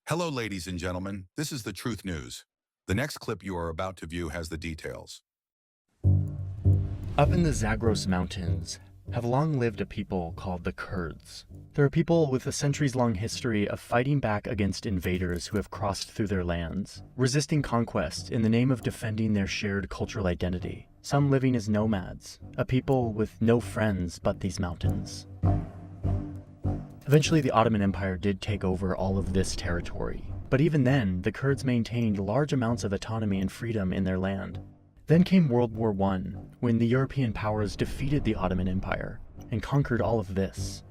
Hello, ladies and gentlemen. This is the Truth News. The next clip you are about to view has the details. Up in the Zagros Mountains have long lived a people called the Kurds. They're a people with a centuries-long history of fighting back against invaders who have crossed through their lands, resisting conquest in the name of defending their shared cultural identity. Some living as nomads, a people with no friends but these mountains. Eventually, the Ottoman Empire did take over all of this territory, but even then, the Kurds maintained large amounts of autonomy and freedom in their land. Then came World War I, when the European powers defeated the Ottoman Empire and conquered all of this.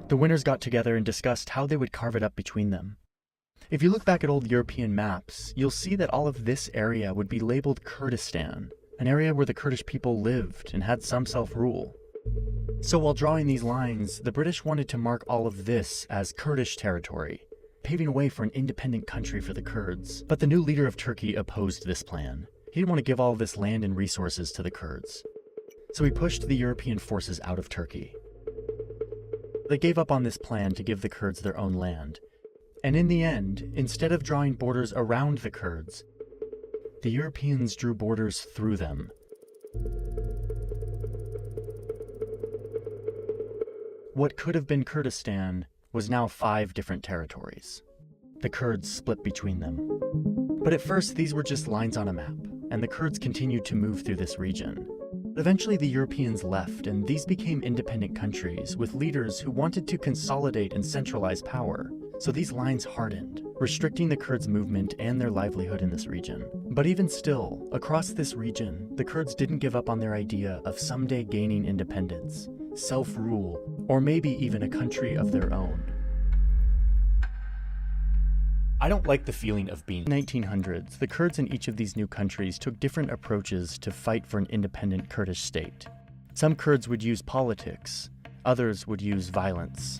The winners got together and discussed how they would carve it up between them. If you look back at old European maps, you'll see that all of this area would be labeled Kurdistan, an area where the Kurdish people lived and had some self-rule. So while drawing these lines, the British wanted to mark all of this as Kurdish territory, paving a way for an independent country for the Kurds. But the new leader of Turkey opposed this plan. He didn't want to give all of this land and resources to the Kurds. So he pushed the European forces out of Turkey. They gave up on this plan to give the Kurds their own land. And in the end, instead of drawing borders around the Kurds, the Europeans drew borders through them. What could have been Kurdistan was now 5 different territories. The Kurds split between them. But at first, these were just lines on a map, and the Kurds continued to move through this region. Eventually, the Europeans left, and these became independent countries with leaders who wanted to consolidate and centralize power. So these lines hardened, restricting the Kurds' movement and their livelihood in this region. But even still, across this region, the Kurds didn't give up on their idea of someday gaining independence, self-rule, or maybe even a country of their own. I don't like the feeling of being in the 1900s. The Kurds in each of these new countries took different approaches to fight for an independent Kurdish state. Some Kurds would use politics, others would use violence.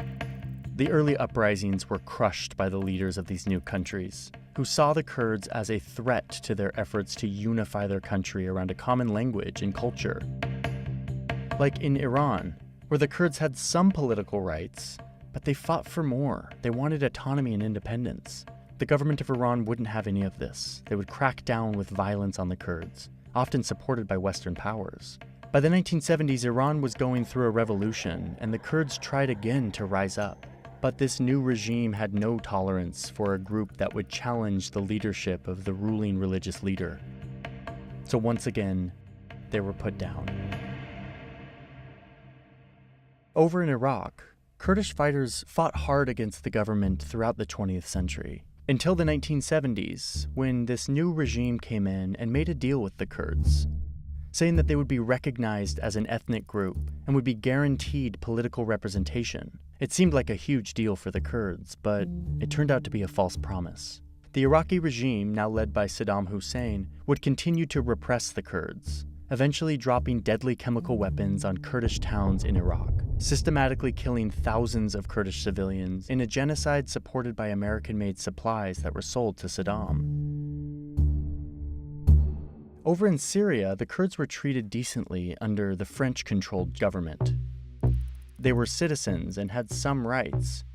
The early uprisings were crushed by the leaders of these new countries, who saw the Kurds as a threat to their efforts to unify their country around a common language and culture. Like in Iran, where the Kurds had some political rights, but they fought for more. They wanted autonomy and independence. The government of Iran wouldn't have any of this. They would crack down with violence on the Kurds, often supported by Western powers. By the 1970s, Iran was going through a revolution, and the Kurds tried again to rise up. But this new regime had no tolerance for a group that would challenge the leadership of the ruling religious leader. So once again, they were put down. Over in Iraq, Kurdish fighters fought hard against the government throughout the 20th century, until the 1970s, when this new regime came in and made a deal with the Kurds, saying that they would be recognized as an ethnic group and would be guaranteed political representation. It seemed like a huge deal for the Kurds, but it turned out to be a false promise. The Iraqi regime, now led by Saddam Hussein, would continue to repress the Kurds, eventually dropping deadly chemical weapons on Kurdish towns in Iraq, systematically killing thousands of Kurdish civilians in a genocide supported by American-made supplies that were sold to Saddam. Over in Syria, the Kurds were treated decently under the French-controlled government. They were citizens and had some rights.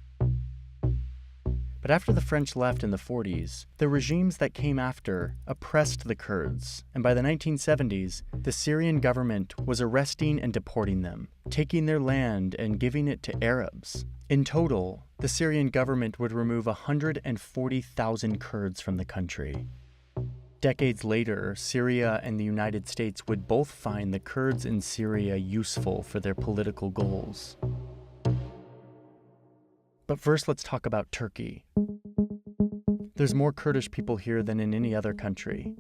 But after the French left in the 40s, the regimes that came after oppressed the Kurds, and by the 1970s, the Syrian government was arresting and deporting them, taking their land and giving it to Arabs. In total, the Syrian government would remove 140,000 Kurds from the country. Decades later, Syria and the United States would both find the Kurds in Syria useful for their political goals. But first, let's talk about Turkey. There's more Kurdish people here than in any other country.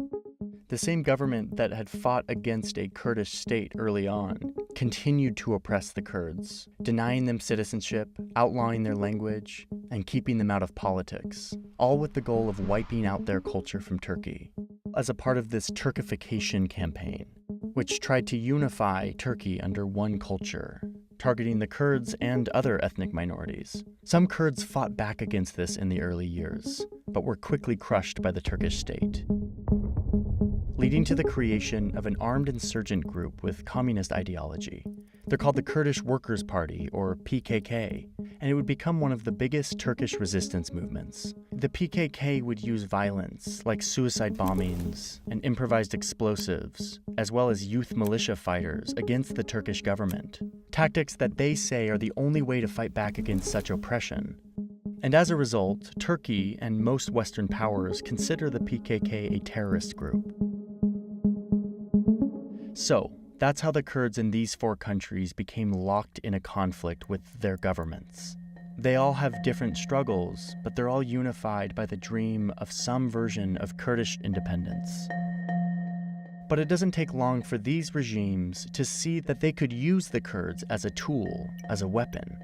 The same government that had fought against a Kurdish state early on continued to oppress the Kurds, denying them citizenship, outlawing their language, and keeping them out of politics, all with the goal of wiping out their culture from Turkey. As a part of this Turkification campaign, which tried to unify Turkey under one culture, targeting the Kurds and other ethnic minorities. Some Kurds fought back against this in the early years, but were quickly crushed by the Turkish state, leading to the creation of an armed insurgent group with communist ideology. They're called the Kurdish Workers' Party, or PKK, and it would become one of the biggest Turkish resistance movements. The PKK would use violence, like suicide bombings and improvised explosives, as well as youth militia fighters against the Turkish government, tactics that they say are the only way to fight back against such oppression. And as a result, Turkey and most Western powers consider the PKK a terrorist group. So, that's how the Kurds in these 4 countries became locked in a conflict with their governments. They all have different struggles, but they're all unified by the dream of some version of Kurdish independence. But it doesn't take long for these regimes to see that they could use the Kurds as a tool, as a weapon.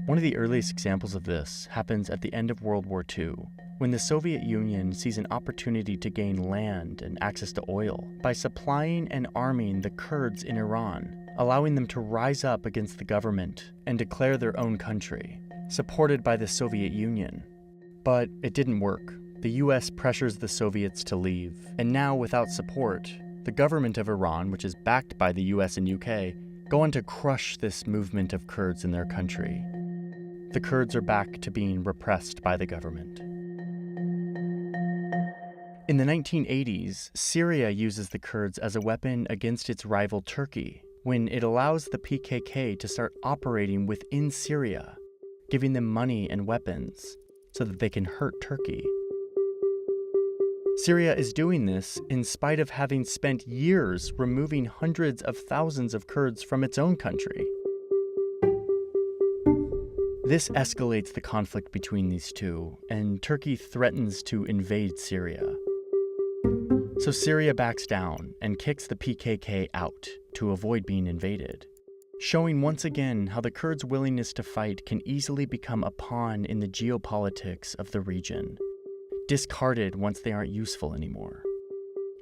One of the earliest examples of this happens at the end of World War II, when the Soviet Union sees an opportunity to gain land and access to oil by supplying and arming the Kurds in Iran, allowing them to rise up against the government and declare their own country, supported by the Soviet Union. But it didn't work. The US pressures the Soviets to leave, and now without support, the government of Iran, which is backed by the US and UK, go on to crush this movement of Kurds in their country. The Kurds are back to being repressed by the government. In the 1980s, Syria uses the Kurds as a weapon against its rival Turkey, when it allows the PKK to start operating within Syria, giving them money and weapons so that they can hurt Turkey. Syria is doing this in spite of having spent years removing hundreds of thousands of Kurds from its own country. This escalates the conflict between these two, and Turkey threatens to invade Syria. So Syria backs down and kicks the PKK out to avoid being invaded, showing once again how the Kurds' willingness to fight can easily become a pawn in the geopolitics of the region, discarded once they aren't useful anymore.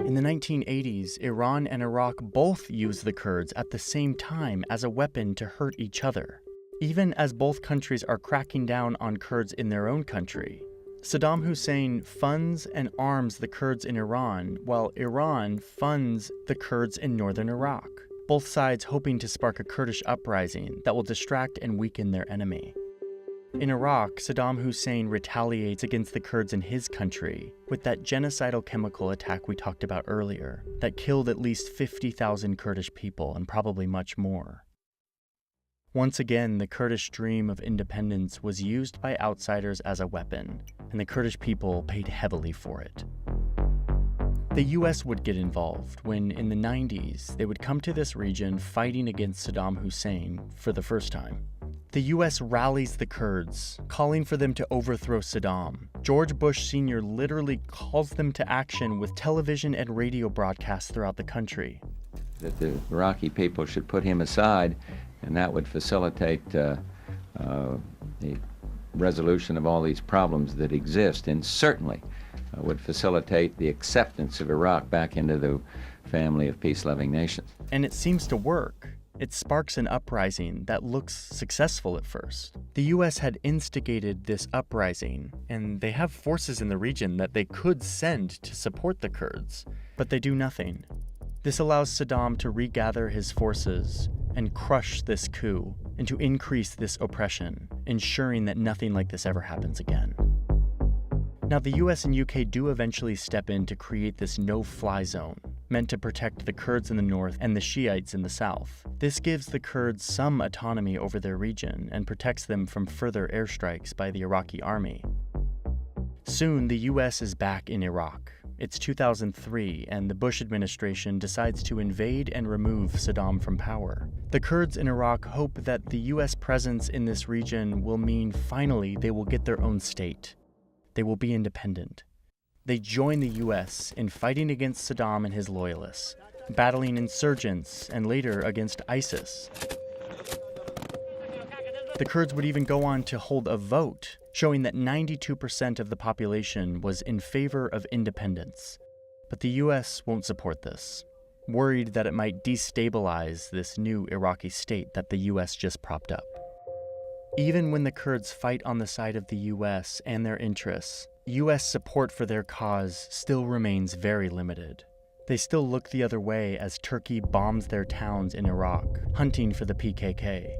In the 1980s, Iran and Iraq both used the Kurds at the same time as a weapon to hurt each other, even as both countries are cracking down on Kurds in their own country. Saddam Hussein funds and arms the Kurds in Iran, while Iran funds the Kurds in northern Iraq, both sides hoping to spark a Kurdish uprising that will distract and weaken their enemy. In Iraq, Saddam Hussein retaliates against the Kurds in his country with that genocidal chemical attack we talked about earlier that killed at least 50,000 Kurdish people and probably much more. Once again, the Kurdish dream of independence was used by outsiders as a weapon, and the Kurdish people paid heavily for it. The US would get involved when, in the 90s, they would come to this region fighting against Saddam Hussein for the first time. The US rallies the Kurds, calling for them to overthrow Saddam. George Bush Sr. literally calls them to action with television and radio broadcasts throughout the country. That the Iraqi people should put him aside, and that would facilitate the resolution of all these problems that exist, and certainly would facilitate the acceptance of Iraq back into the family of peace-loving nations. And it seems to work. It sparks an uprising that looks successful at first. The US had instigated this uprising, and they have forces in the region that they could send to support the Kurds, but they do nothing. This allows Saddam to regather his forces and crush this coup and to increase this oppression, ensuring that nothing like this ever happens again. Now, the US and UK do eventually step in to create this no-fly zone, meant to protect the Kurds in the north and the Shiites in the south. This gives the Kurds some autonomy over their region and protects them from further airstrikes by the Iraqi army. Soon, the US is back in Iraq. It's 2003, and the Bush administration decides to invade and remove Saddam from power. The Kurds in Iraq hope that the US presence in this region will mean finally they will get their own state. They will be independent. They join the US in fighting against Saddam and his loyalists, battling insurgents and later against ISIS. The Kurds would even go on to hold a vote, showing that 92% of the population was in favor of independence. But the US won't support this, worried that it might destabilize this new Iraqi state that the US just propped up. Even when the Kurds fight on the side of the US and their interests, US support for their cause still remains very limited. They still look the other way as Turkey bombs their towns in Iraq, hunting for the PKK.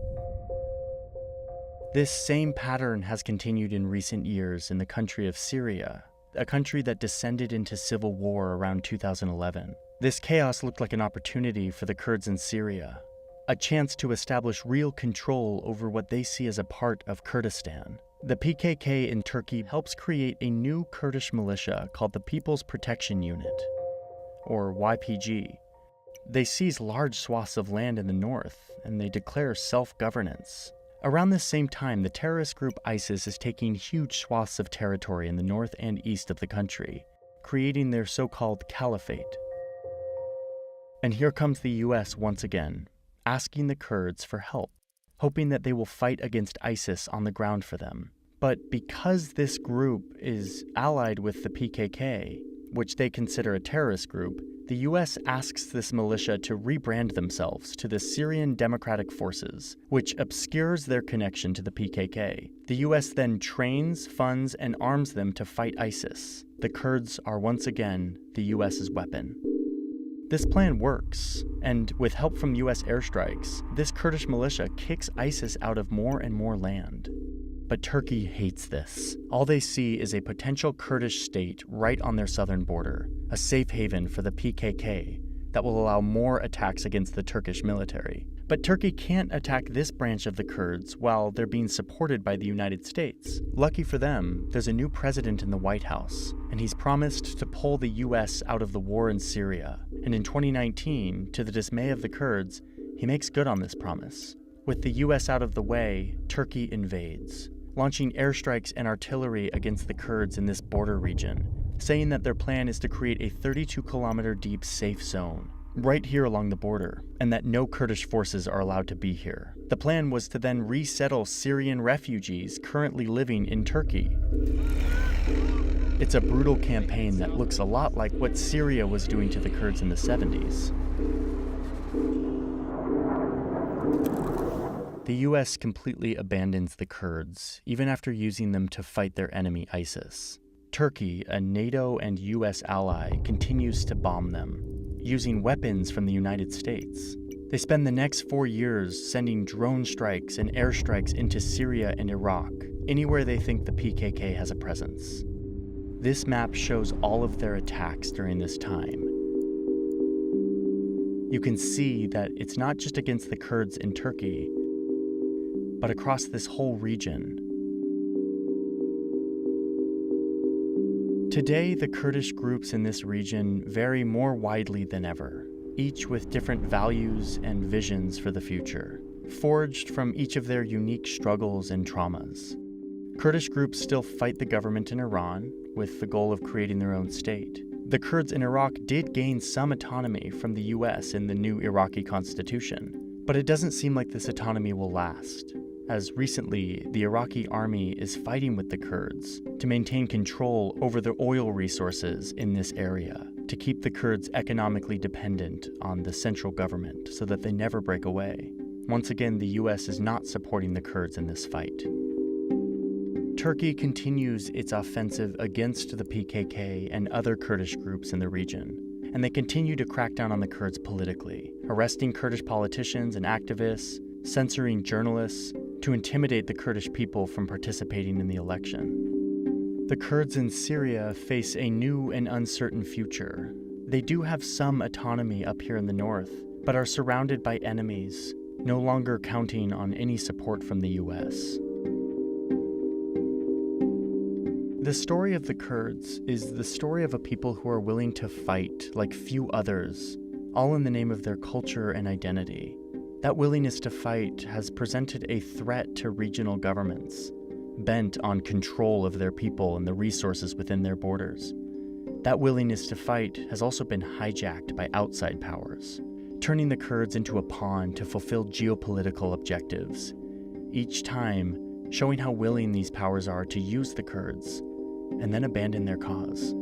This same pattern has continued in recent years in the country of Syria, a country that descended into civil war around 2011. This chaos looked like an opportunity for the Kurds in Syria, a chance to establish real control over what they see as a part of Kurdistan. The PKK in Turkey helps create a new Kurdish militia called the People's Protection Unit, or YPG. They seize large swaths of land in the north, and they declare self-governance. Around this same time, the terrorist group ISIS is taking huge swaths of territory in the north and east of the country, creating their so-called caliphate. And here comes the US once again, asking the Kurds for help, hoping that they will fight against ISIS on the ground for them. But because this group is allied with the PKK, which they consider a terrorist group, the US asks this militia to rebrand themselves to the Syrian Democratic Forces, which obscures their connection to the PKK. The US then trains, funds, and arms them to fight ISIS. The Kurds are once again the US's weapon. This plan works, and with help from US airstrikes, this Kurdish militia kicks ISIS out of more and more land. But Turkey hates this. All they see is a potential Kurdish state right on their southern border, a safe haven for the PKK that will allow more attacks against the Turkish military. But Turkey can't attack this branch of the Kurds while they're being supported by the United States. Lucky for them, there's a new president in the White House, and he's promised to pull the US out of the war in Syria. And in 2019, to the dismay of the Kurds, he makes good on this promise. With the US out of the way, Turkey invades, launching airstrikes and artillery against the Kurds in this border region, saying that their plan is to create a 32-kilometer deep safe zone right here along the border, and that no Kurdish forces are allowed to be here. The plan was to then resettle Syrian refugees currently living in Turkey. It's a brutal campaign that looks a lot like what Syria was doing to the Kurds in the 70s. The US completely abandons the Kurds, even after using them to fight their enemy ISIS. Turkey, a NATO and US ally, continues to bomb them, using weapons from the United States. They spend the next 4 years sending drone strikes and airstrikes into Syria and Iraq, anywhere they think the PKK has a presence. This map shows all of their attacks during this time. You can see that it's not just against the Kurds in Turkey, but across this whole region. Today, the Kurdish groups in this region vary more widely than ever, each with different values and visions for the future, forged from each of their unique struggles and traumas. Kurdish groups still fight the government in Iran with the goal of creating their own state. The Kurds in Iraq did gain some autonomy from the US in the new Iraqi constitution, but it doesn't seem like this autonomy will last, as recently the Iraqi army is fighting with the Kurds to maintain control over the oil resources in this area, to keep the Kurds economically dependent on the central government so that they never break away. Once again, the US is not supporting the Kurds in this fight. Turkey continues its offensive against the PKK and other Kurdish groups in the region, and they continue to crack down on the Kurds politically, arresting Kurdish politicians and activists, censoring journalists, to intimidate the Kurdish people from participating in the election. The Kurds in Syria face a new and uncertain future. They do have some autonomy up here in the north, but are surrounded by enemies, no longer counting on any support from the US. The story of the Kurds is the story of a people who are willing to fight like few others, all in the name of their culture and identity. That willingness to fight has presented a threat to regional governments, bent on control of their people and the resources within their borders. That willingness to fight has also been hijacked by outside powers, turning the Kurds into a pawn to fulfill geopolitical objectives, each time showing how willing these powers are to use the Kurds and then abandon their cause.